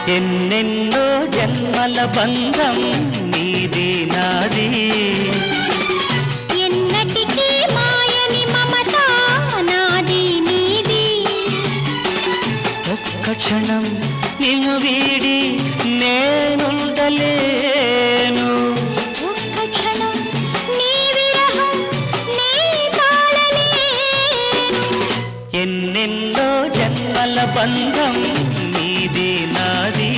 ఎన్నెన్నో జన్మల బంధం నీది నాది ఎన్నటికీ మాయని మమత నాది నీది ఒక్క క్షణం నిన్ను వీడి నేనుండలేను ఒక్క క్షణం నీ విరహం నీ తాళలేను ఎన్నెన్నో జన్మల బంధం నీది నాది